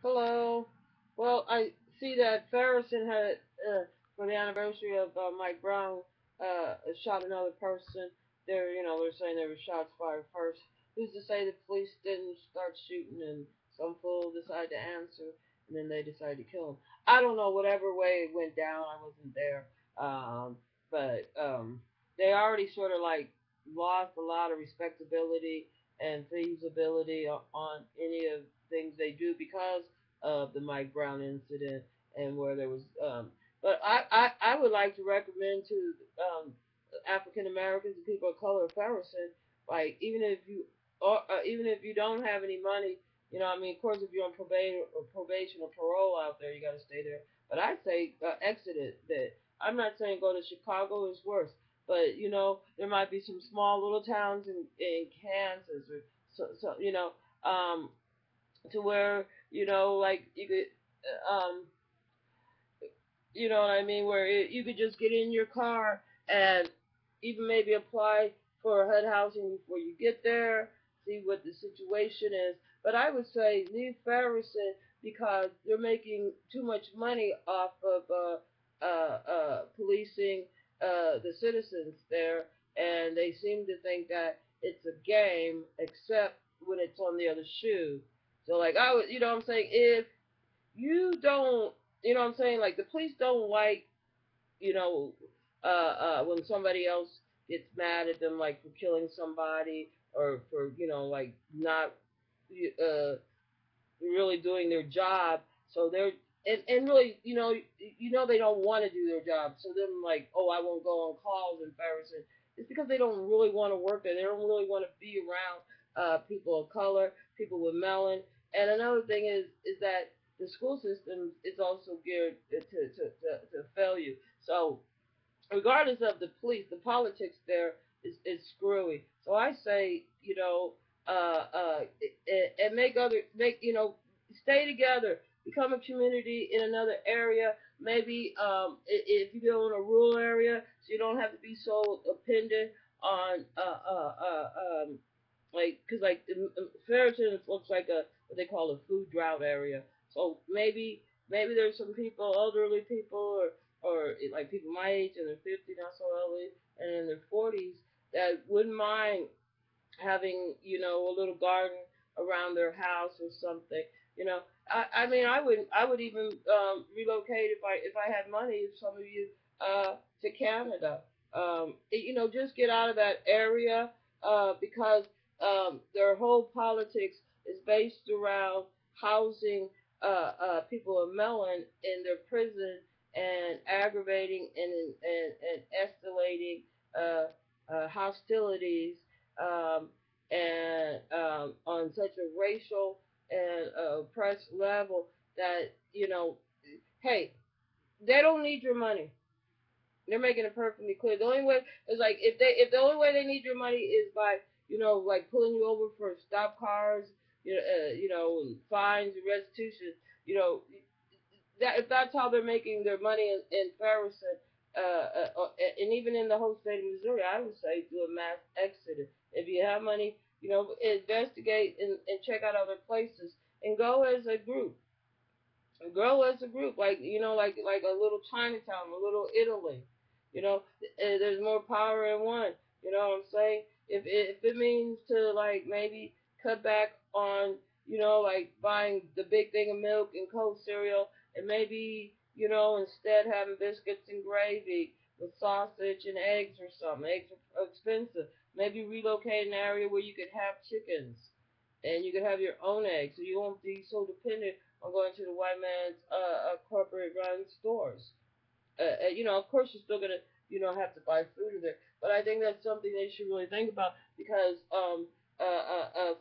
Hello. Well, I see that Ferguson had, for the anniversary of Mike Brown, shot another person. They're saying there were shots fired first. Who's to say the police didn't start shooting and some fool decided to answer and then they decided to kill him? I don't know. Whatever way it went down, I wasn't there. But they already sort of like lost a lot of respectability and feasibility on any of things they do because of the Mike Brown incident and where there was. But I would like to recommend to African Americans and people of color, Ferguson, like even if you don't have any money, I mean, of course, if you're on probation or parole out there, you got to stay there. But I'd say exit it. That I'm not saying go to Chicago is worse, but there might be some small little towns in Kansas or so to where like you could you know what I mean, where you could just get in your car and even maybe apply for HUD housing before you get there, see what the situation is. But I would say leave Ferguson because they're making too much money off of policing the citizens there, and they seem to think that it's a game, except when it's on the other shoe. So, like, I would, you know what I'm saying? If you don't, what I'm saying? Like, the police don't like, you know, when somebody else gets mad at them, like for killing somebody or for, like not uh, really doing their job. So they're and really, they don't want to do their job. So then, like, oh, I won't go on calls in Ferguson. It's because they don't really want to work there. They don't really want to be around people of color, people with melon. And another thing is that the school system is also geared to fail you. So regardless of the police, the politics there is screwy. So I say, and make stay together, become a community in another area. Maybe if you go in a rural area, so you don't have to be so dependent on like because like Ferriton looks like a what they call a food drought area. So maybe there's some people, elderly people, or like people my age in their 50s, not so elderly, and in their 40s that wouldn't mind having a little garden around their house or something. You know, I mean I would even relocate if I had money. If some of you to Canada, just get out of that area because their whole politics is based around housing people of melon in their prison and aggravating and escalating hostilities um, and on such a racial and oppressed level that hey, they don't need your money. They're making it perfectly clear. The only way is like if the only way they need your money is by like pulling you over for stop cars, and fines and restitution. You know that if that's how they're making their money in Ferguson, and even in the whole state of Missouri, I would say do a mass exodus. If you have money, investigate and check out other places and go as a group. Grow as a group, like like a little Chinatown, a little Italy. There's more power in one. You know what I'm saying? If it means to like maybe cut back on like buying the big thing of milk and cold cereal, and maybe instead having biscuits and gravy with sausage and eggs or something. Eggs are expensive. Maybe relocate an area where you could have chickens and you could have your own eggs, so you won't be so dependent on going to the white man's corporate run stores. Of course, you're still gonna have to buy food there, but I think that's something they should really think about because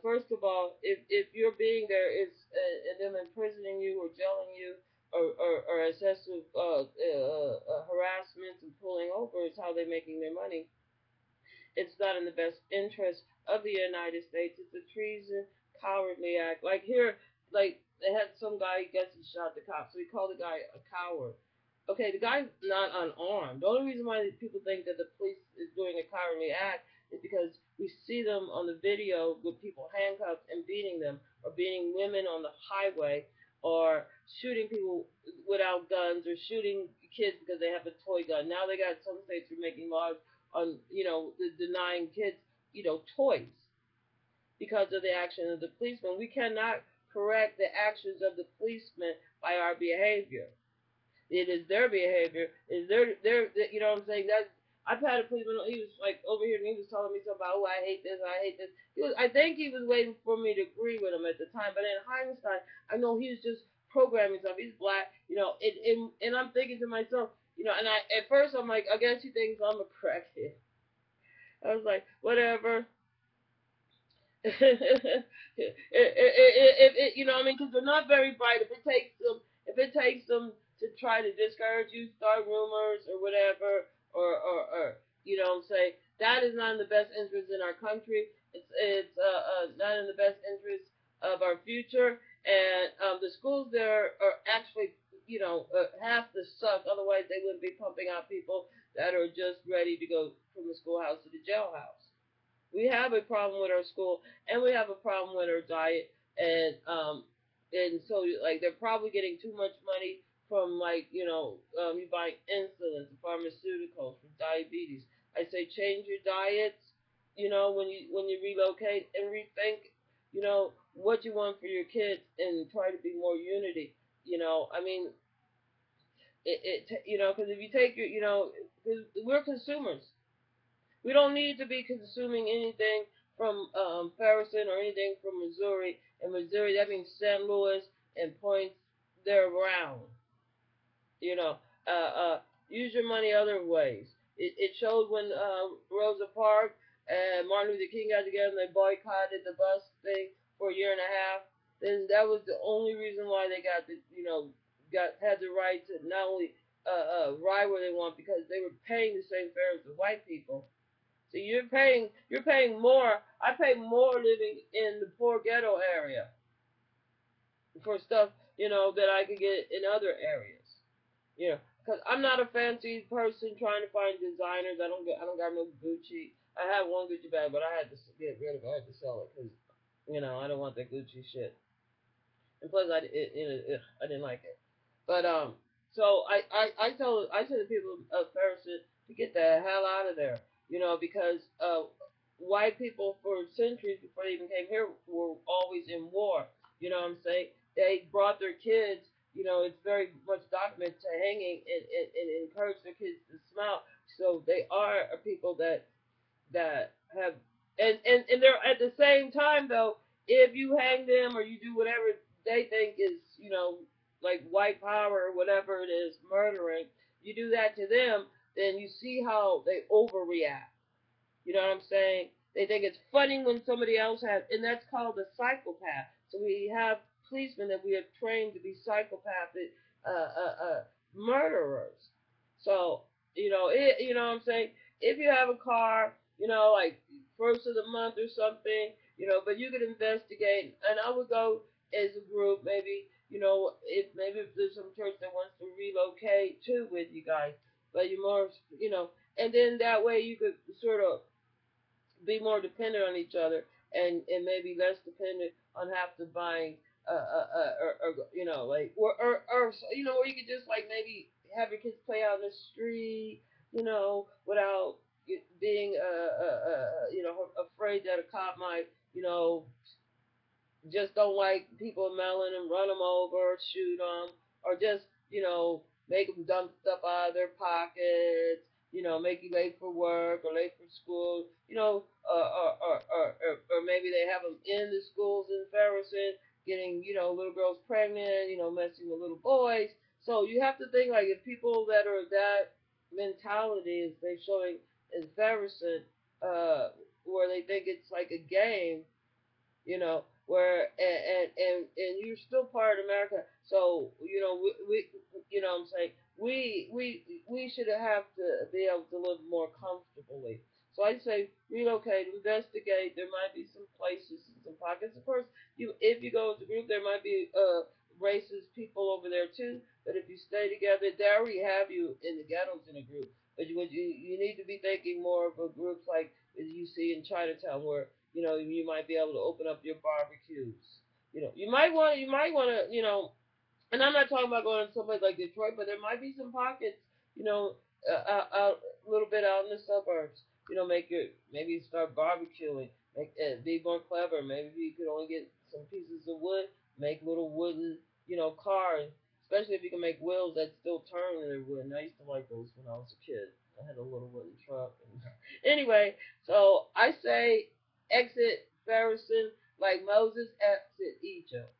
first of all, if you're being there is and them imprisoning you or jailing you or excessive harassment and pulling over is how they're making their money. It's not in the best interest of the United States. It's a treason, cowardly act. Like here, like they had some guy, he gets he shot the cop, so he called the guy a coward. Okay, the guy's not unarmed. The only reason why people think that the police is doing a cowardly act is because we see them on the video with people handcuffed and beating them, or beating women on the highway, or shooting people without guns, or shooting kids because they have a toy gun. Now they got some states are making laws on denying kids toys because of the action of the policeman. We cannot correct the actions of the policeman by our behavior. It is their behavior. Is their you know what I'm saying? That's I've had a policeman. He was like over here and he was telling me something about, oh, I hate this, I hate this. I think he was waiting for me to agree with him at the time, but in hindsight, I know he was just programming stuff. He's black, and I'm thinking to myself, and I at first I'm like, I guess he thinks I'm a crackhead. I was like, whatever. I mean, because they're not very bright. If it takes them to try to discourage you, start rumors or whatever, or say that is not in the best interest in our country. It's not in the best interest of our future. And the schools there are actually have to suck. Otherwise, they wouldn't be pumping out people that are just ready to go from the schoolhouse to the jailhouse. We have a problem with our school, and we have a problem with our diet, and so like they're probably getting too much money from you buying insulin, pharmaceuticals for diabetes. I say change your diets, when you relocate, and rethink, what you want for your kids, and try to be more unity. I mean, because if you take your, because we're consumers. We don't need to be consuming anything from Ferguson or anything from Missouri. And Missouri, that means St. Louis and points there around. You know, uh, uh, use your money other ways. It showed when Rosa Parks and Martin Luther King got together and they boycotted the bus thing for a year and a half. Then that was the only reason why they had the right to not only ride where they want, because they were paying the same fare as the white people. So you're paying more. I pay more living in the poor ghetto area for stuff that I could get in other areas. Because I'm not a fancy person trying to find designers. I don't got no Gucci. I have one Gucci bag, but I had to get rid of it. I had to sell it because I don't want that Gucci shit. And plus, I didn't like it. But so I tell the people of Ferguson to get the hell out of there, because white people for centuries before they even came here were always in war. You know what I'm saying? They brought their kids. It's very much documented to hanging, and encourage their kids to smile. So they are a people that have, and they're at the same time though, if you hang them or you do whatever they think is like white power or whatever it is, murdering, you do that to them, then you see how they overreact. You know what I'm saying? They think it's funny when somebody else has, and that's called a psychopath. So we have policemen that we have trained to be psychopathic murderers. So what I'm saying. If you have a car, like first of the month or something, but you could investigate, and I would go as a group, maybe, if there's some church that wants to relocate too with you guys, but you more, and then that way you could sort of be more dependent on each other, and maybe less dependent on have to buying or like or where you could just like maybe have your kids play out in the street, without being afraid that a cop might just don't like people melon and run them over, shoot them, or just make them dump stuff out of their pockets, make you late for work or late for school, or maybe they have them in the schools in Ferguson getting little girls pregnant, messing with little boys. So you have to think like if people that are that mentality is they showing in Ferguson, where they think it's like a game, where and you're still part of America. So what I'm saying, we should have to be able to live more comfortably. So I say relocate, investigate. There might be some places, some pockets. Of course, if you go as a group, there might be racist people over there too. But if you stay together, they already have you in the ghettos in a group. But you need to be thinking more of a group like you see in Chinatown, where you might be able to open up your barbecues. You might want to And I'm not talking about going to someplace like Detroit, but there might be some pockets, you know, out a little bit out in the suburbs. You know, make your maybe start barbecuing, make be more clever. Maybe you could only get some pieces of wood, make little wooden, cars. Especially if you can make wheels that still turn in their wood. And I used to like those when I was a kid. I had a little wooden truck. Anyway, so I say exit Ferguson like Moses exit Egypt.